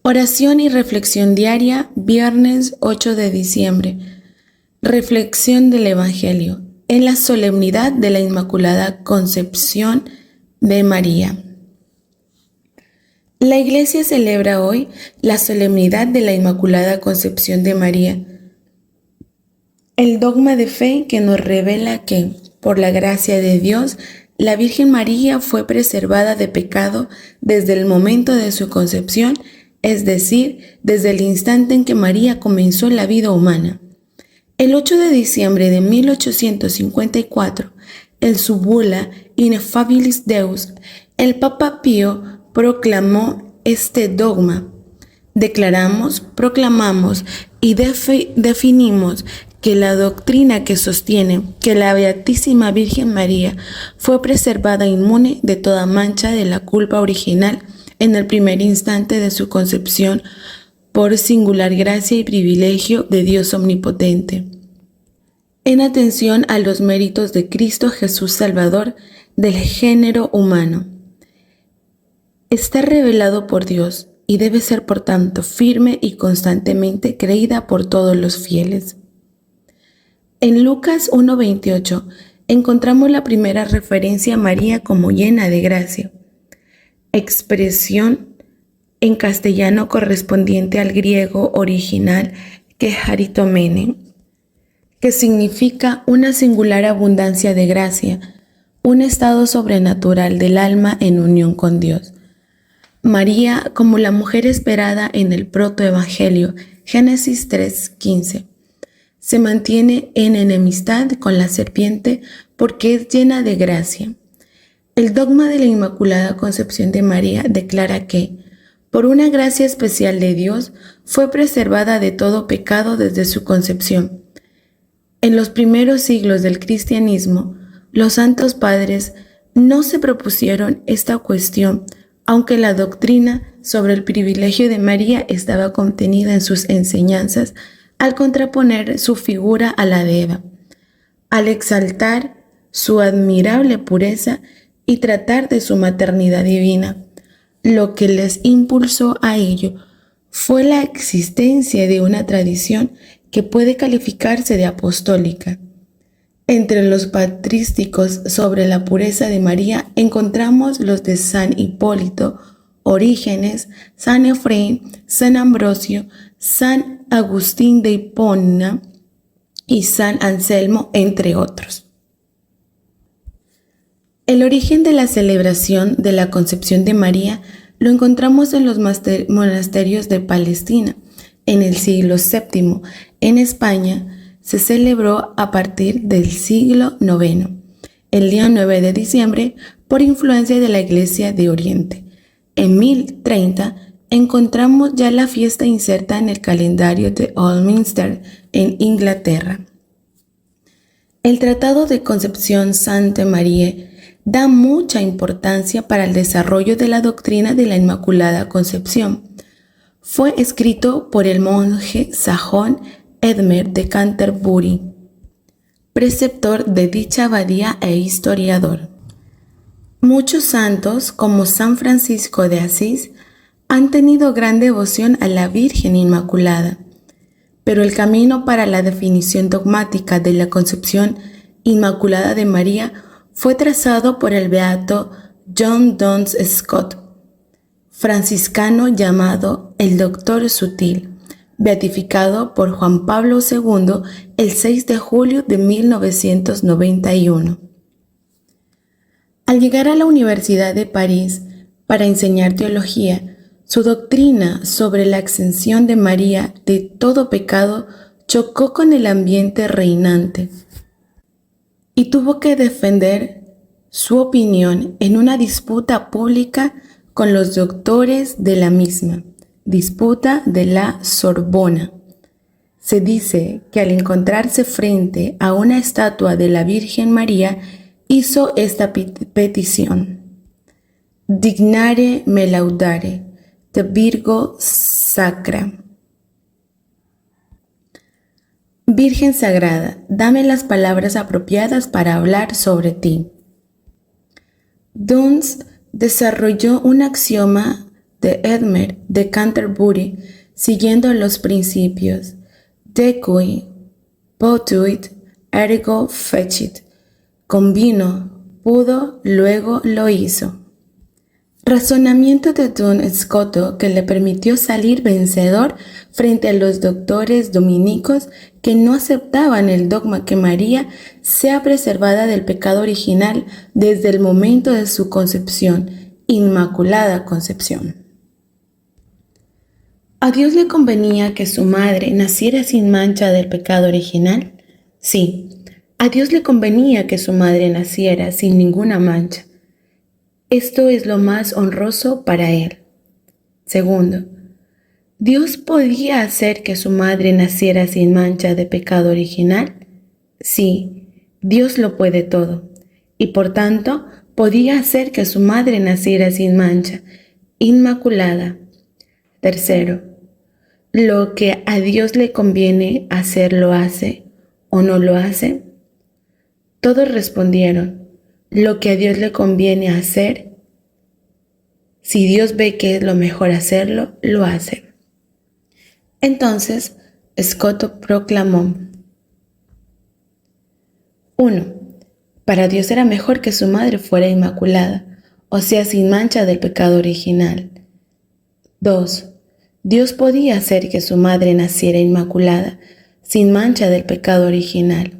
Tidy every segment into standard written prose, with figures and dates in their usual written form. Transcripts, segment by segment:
Oración y reflexión diaria, viernes 8 de diciembre. Reflexión del Evangelio. En la solemnidad de la Inmaculada Concepción de María. La Iglesia celebra hoy la solemnidad de la Inmaculada Concepción de María. El dogma de fe que nos revela que, por la gracia de Dios, la Virgen María fue preservada de pecado desde el momento de su concepción, es decir, desde el instante en que María comenzó la vida humana. El 8 de diciembre de 1854, en su bula Ineffabilis Deus, el Papa Pío proclamó este dogma. Declaramos, proclamamos y definimos que la doctrina que sostiene que la Beatísima Virgen María fue preservada inmune de toda mancha de la culpa original en el primer instante de su concepción por singular gracia y privilegio de Dios omnipotente. En atención a los méritos de Cristo Jesús Salvador del género humano. Está revelado por Dios y debe ser por tanto firme y constantemente creída por todos los fieles. En Lucas 1:28 encontramos la primera referencia a María como llena de gracia, expresión en castellano correspondiente al griego original que charitomene, que significa una singular abundancia de gracia, un estado sobrenatural del alma en unión con Dios. María como la mujer esperada en el protoevangelio, Génesis 3:15, se mantiene en enemistad con la serpiente porque es llena de gracia. El dogma de la Inmaculada Concepción de María declara que, por una gracia especial de Dios, fue preservada de todo pecado desde su concepción. En los primeros siglos del cristianismo, los santos padres no se propusieron esta cuestión, aunque la doctrina sobre el privilegio de María estaba contenida en sus enseñanzas al contraponer su figura a la de Eva, al exaltar su admirable pureza y tratar de su maternidad divina. Lo que les impulsó a ello fue la existencia de una tradición que puede calificarse de apostólica. Entre los patrísticos sobre la pureza de María encontramos los de San Hipólito, Orígenes, San Efraín, San Ambrosio, San Agustín de Hipona y San Anselmo, entre otros. El origen de la celebración de la Concepción de María lo encontramos en los monasterios de Palestina. En el siglo VII, en España, se celebró a partir del siglo IX, el día 9 de diciembre, por influencia de la Iglesia de Oriente. En 1030 encontramos ya la fiesta inserta en el calendario de Westminster en Inglaterra. El Tratado de Concepción Sanctae Mariae da mucha importancia para el desarrollo de la doctrina de la Inmaculada Concepción. Fue escrito por el monje sajón Edmer de Canterbury, preceptor de dicha abadía e historiador. Muchos santos, como San Francisco de Asís, han tenido gran devoción a la Virgen Inmaculada, pero el camino para la definición dogmática de la Concepción Inmaculada de María fue trazado por el beato John Duns Scott, franciscano llamado el Doctor Sutil, beatificado por Juan Pablo II el 6 de julio de 1991. Al llegar a la Universidad de París para enseñar teología, su doctrina sobre la exención de María de todo pecado chocó con el ambiente reinante y tuvo que defender su opinión en una disputa pública con los doctores de la misma, disputa de la Sorbona. Se dice que al encontrarse frente a una estatua de la Virgen María, hizo esta petición: Dignare me laudare, te Virgo sacra. Virgen Sagrada, dame las palabras apropiadas para hablar sobre ti. Duns desarrolló un axioma de Edmer de Canterbury, siguiendo los principios de cui potuit ergo fecit, convino, pudo, luego lo hizo. Razonamiento de Duns Scoto que le permitió salir vencedor frente a los doctores dominicos que no aceptaban el dogma que María sea preservada del pecado original desde el momento de su concepción, Inmaculada Concepción. ¿A Dios le convenía que su madre naciera sin mancha del pecado original? Sí, a Dios le convenía que su madre naciera sin ninguna mancha. Esto es lo más honroso para él. Segundo, ¿Dios podía hacer que su madre naciera sin mancha de pecado original? Sí, Dios lo puede todo, y por tanto podía hacer que su madre naciera sin mancha, inmaculada. Tercero, ¿lo que a Dios le conviene hacer lo hace o no lo hace? Todos respondieron, lo que a Dios le conviene hacer, si Dios ve que es lo mejor hacerlo, lo hace. Entonces, Scoto proclamó: 1. Para Dios era mejor que su madre fuera inmaculada, o sea, sin mancha del pecado original. 2. Dios podía hacer que su madre naciera inmaculada, sin mancha del pecado original.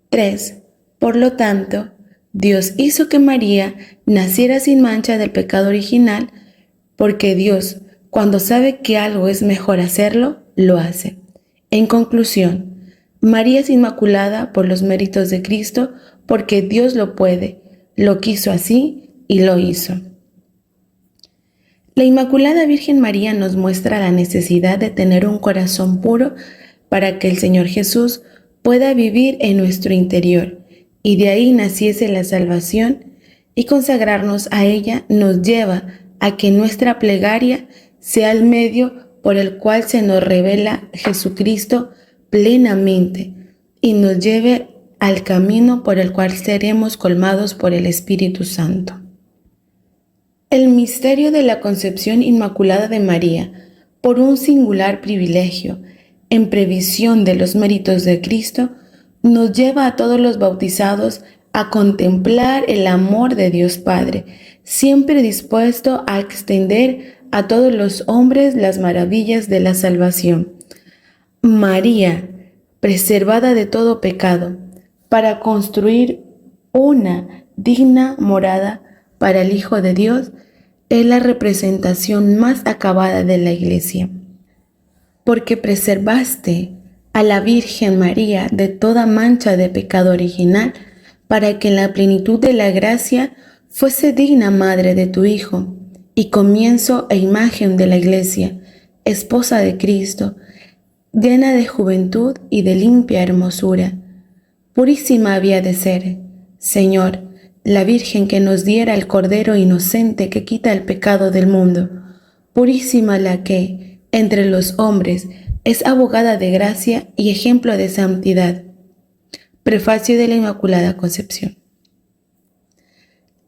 3. Por lo tanto, Dios hizo que María naciera sin mancha del pecado original, porque Dios, cuando sabe que algo es mejor hacerlo, lo hace. En conclusión, María es inmaculada por los méritos de Cristo, porque Dios lo puede, lo quiso así y lo hizo. La Inmaculada Virgen María nos muestra la necesidad de tener un corazón puro para que el Señor Jesús pueda vivir en nuestro interior, y de ahí naciese la salvación, y consagrarnos a ella nos lleva a que nuestra plegaria sea el medio por el cual se nos revela Jesucristo plenamente y nos lleve al camino por el cual seremos colmados por el Espíritu Santo. El misterio de la concepción inmaculada de María, por un singular privilegio, en previsión de los méritos de Cristo, nos lleva a todos los bautizados a contemplar el amor de Dios Padre, siempre dispuesto a extender a todos los hombres las maravillas de la salvación. María, preservada de todo pecado, para construir una digna morada para el Hijo de Dios, es la representación más acabada de la Iglesia. Porque preservaste a la Virgen María de toda mancha de pecado original, para que en la plenitud de la gracia fuese digna madre de tu Hijo, y comienzo e imagen de la Iglesia, esposa de Cristo, llena de juventud y de limpia hermosura. Purísima había de ser, Señor, la Virgen que nos diera el Cordero inocente que quita el pecado del mundo. Purísima la que, entre los hombres, es abogada de gracia y ejemplo de santidad. Prefacio de la Inmaculada Concepción.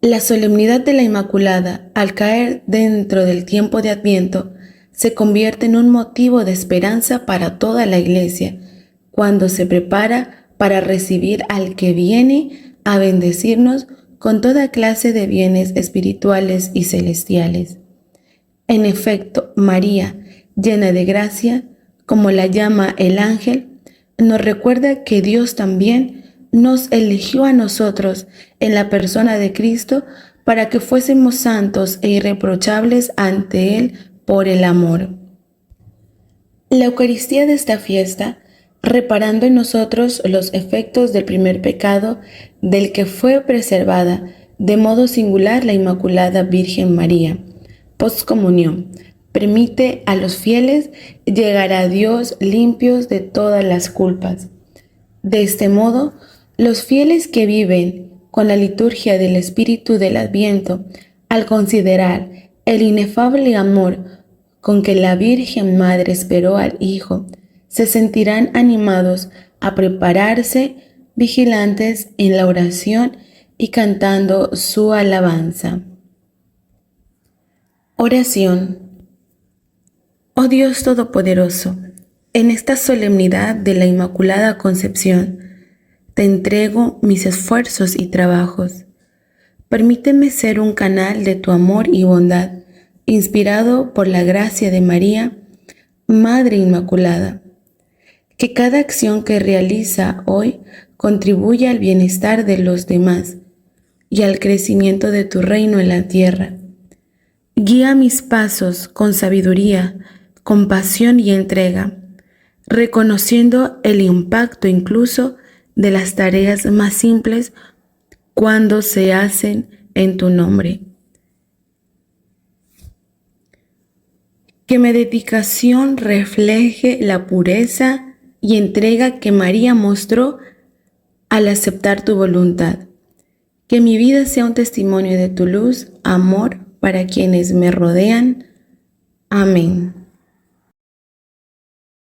La solemnidad de la Inmaculada, al caer dentro del tiempo de Adviento, se convierte en un motivo de esperanza para toda la Iglesia, cuando se prepara para recibir al que viene a bendecirnos con toda clase de bienes espirituales y celestiales. En efecto, María, llena de gracia, como la llama el ángel, nos recuerda que Dios también nos eligió a nosotros en la persona de Cristo para que fuésemos santos e irreprochables ante Él por el amor. La Eucaristía de esta fiesta, reparando en nosotros los efectos del primer pecado del que fue preservada de modo singular la Inmaculada Virgen María, postcomunión, permite a los fieles llegar a Dios limpios de todas las culpas. De este modo, los fieles que viven con la liturgia del Espíritu del Adviento, al considerar el inefable amor con que la Virgen Madre esperó al Hijo, se sentirán animados a prepararse vigilantes en la oración y cantando su alabanza. Oración. Oh Dios Todopoderoso, en esta solemnidad de la Inmaculada Concepción, te entrego mis esfuerzos y trabajos. Permíteme ser un canal de tu amor y bondad, inspirado por la gracia de María, Madre Inmaculada. Que cada acción que realiza hoy contribuya al bienestar de los demás y al crecimiento de tu reino en la tierra. Guía mis pasos con sabiduría, compasión y entrega, reconociendo el impacto incluso de las tareas más simples cuando se hacen en tu nombre. Que mi dedicación refleje la pureza y entrega que María mostró al aceptar tu voluntad. Que mi vida sea un testimonio de tu luz, amor para quienes me rodean. Amén.